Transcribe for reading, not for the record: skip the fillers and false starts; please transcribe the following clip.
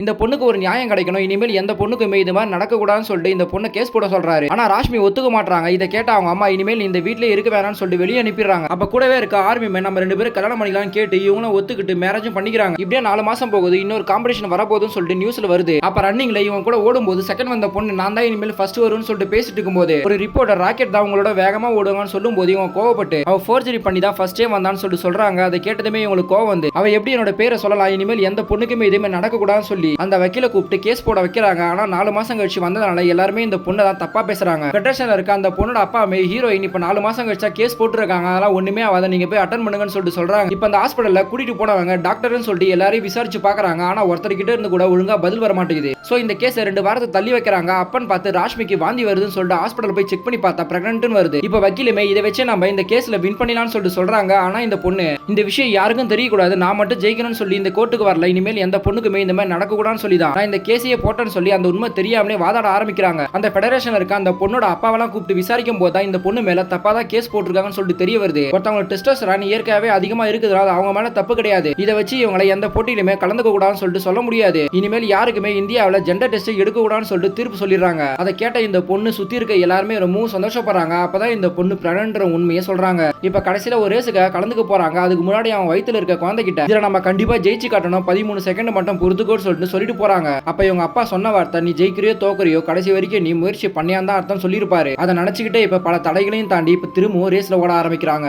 இந்த பொண்ணுக்கு ஒரு நியாயம் கிடைக்கணும். இனிமேல் எந்த பொண்ணுக்குமே இது மாதிரி நடக்கக்கூடாதுன்னு சொல்லிட்டு இந்த பொண்ணை கேஸ் போட சொல்றாரு. ஆனா ராஷ்மி ஒத்துக்க மாட்டாங்க. இதை கேட்ட அவங்க அம்மா இனிமேல் இந்த வீட்லயே இருக்க வேணாம்னு சொல்லிட்டு வெளியே அனுப்பிடுறாங்க. அப்ப கூடவே இருக்க ஆர்மி மேன் நம்ம 2 பேரும் கல்யாணம் பண்ணிக்கலாம்னு கேட்டு இவங்களும் ஒத்துக்கிட்டு மேரேஜும் பண்ணிக்கிறாங்க. இப்படியே 4 மாசம் போகுது. இன்னொரு காம்படிஷன் வரப்போகுதுன்னு சொல்லிட்டு நியூஸ்ல வருது. அப்ப ரன்னிங்ல இவங்க கூட ஓடும்போது செகண்ட் வந்த பொண்ணு நான் தான் இனிமேல் ஃபர்ஸ்ட் வரும்னு சொல்லிட்டு பேசிட்டு இருக்கும்போது ஒரு ரிப்போர்ட்டர் ராக்கெட் தான் உங்களோட வேகமா ஓடுவாங்கன்னு சொல்லும்போது இவங்க கோவப்பட்டு அவ ஃபோர்ஜரி பண்ணி தான் ஃபர்ஸ்டே வந்தான்னு சொல்லிட்டு சொல்றாங்க. அதை கேட்டதுமே இவங்களுக்கு கோவம் வந்து அவ எப்படி என்னோட பேரை சொல்லலாம், இனிமேல் எந்த பொண்ணுக்குமே இதுமே நடக்கக்கூடாதுன்னு சொல்லி அந்த வக்கீல கூப்பிட்டு கேஸ் போட வைக்கிறாங்க. ஆனா 4 மாசம் கழிச்சு வந்ததால எல்லாருமே இந்த பொண்ணை தான் தப்பா பேசுறாங்க. ஃபெடரேஷன்ல இருக்க அந்த பொண்ணோட அப்பாமே ஹீரோயின் இப்ப 4 மாசம் கழிச்சா கேஸ் போட்டுருக்காங்க, அதெல்லாம் ஒண்ணுமே ஆகாத, நீங்க போய் அட்டன் பண்ணுங்கன்னு சொல்லிட்டு சொல்றாங்க. இப்ப அந்த ஹாஸ்பிடல்ல கூட்டிட்டு போனவங்க டாக்டர்னு சொல்லிட்டு எல்லாரையும் விசாரிச்சு பாக்குறாங்க. ஆனா ஒருத்தர்கிட்ட இருந்து கூட ஒழுங்கா பதில் வர மாட்டேங்குது. சோ இந்த கேஸ் 2 வாரத்தை தள்ளி வைக்கிறாங்க. அப்பன்னு பார்த்து ராஷ்மிக்கு வாந்தி வருதுன்னு சொல்லிட்டு ஹாஸ்பிடல் போய் செக் பண்ணி பார்த்தா பிரெக்னன்ட்னு வருது. இப்ப வக்கீலுமே இதை வச்சு நம்ம இந்த கேஸ்ல வின் பண்ணிடலாம்னு சொல்லிட்டு சொல்றாங்க. ஆனா இந்த பொண்ணு இந்த விஷயம் யாருக்கும் தெரியக்கூடாது, நான் மட்டும் ஜெயிக்கணும்னு சொல்லி இந்த கோர்ட்டுக்கு வரல, இனிமேல் எந்த பொண்ணுக்குமே இந்த மாதிரி நடக்கக்கூடாதுன்னு சொல்லி தான் நான் இந்த கேஸையே போட்டேன்னு சொல்லி அந்த உண்மை தெரியாமலே வாதாட ஆரம்பிக்கிறாங்க. அந்த ஃபெடரேஷன்ல இருக்க அந்த பொண்ணோட அப்பாவெல்லாம் கூப்பிட்டு விசாரிக்கும் போது தான் இந்த பொண்ணு மேல தப்பா தான் கேஸ் போட்டிருக்காங்கன்னு சொல்லிட்டு தெரிய வருது. ஒருத்தவங்க டெஸ்டோஸ்டெரான் இயற்கையாவே அதிகமா இருக்குதுனால அவங்க மேல தப்பு கிடையாது. இதை வச்சு இவங்களை எந்த போட்டியிலுமே கலந்துக்க கூடாதுன்னு சொல்லிட்டு சொல்ல முடியாது. இனிமேல் யாருக்குமே இந்தியாவில் ஜெண்டர் டெஸ்ட் எடுக்க கூடாதுன்னு சொல்லிட்டு தீர்ப்பு சொல்லிடுறாங்க. அதை கேட்ட இந்த பொண்ணு சுத்தி இருக்க எல்லாருமே ரொம்ப சந்தோஷப்படுறாங்க. அப்பதான் இந்த பொண்ணு பிரெக்னன்ட்ன்ற உண்மையை சொல்றாங்க. இப்ப கடைசியில ஒரு ரேஸுக்கு கலந்துக்க போறாங்க. அதுக்கு முன்னாடி அவன் வயித்துல இருக்க குழந்தை கிட்ட இதுல நம்ம கண்டிப்பா ஜெயிச்சு காட்டணும், 13 செகண்ட் மட்டும் பொறுத்துக்கோன்னு சொல்லிட்டு போறாங்க. அப்ப இவங்க அப்பா சொன்ன வார்த்தை நீ ஜெயிக்கிறியோ தோக்குறியோ கடைசி வரைக்கும் நீ முயற்சி பண்ணியான் தான் அர்த்தம் சொல்லியிருப்பாரு. அதை நினைச்சுக்கிட்டே இப்ப பல தடைகளையும் தாண்டி இப்ப திரும்பவும் ரேஸ்ல ஓட ஆரம்பிக்கிறாங்க.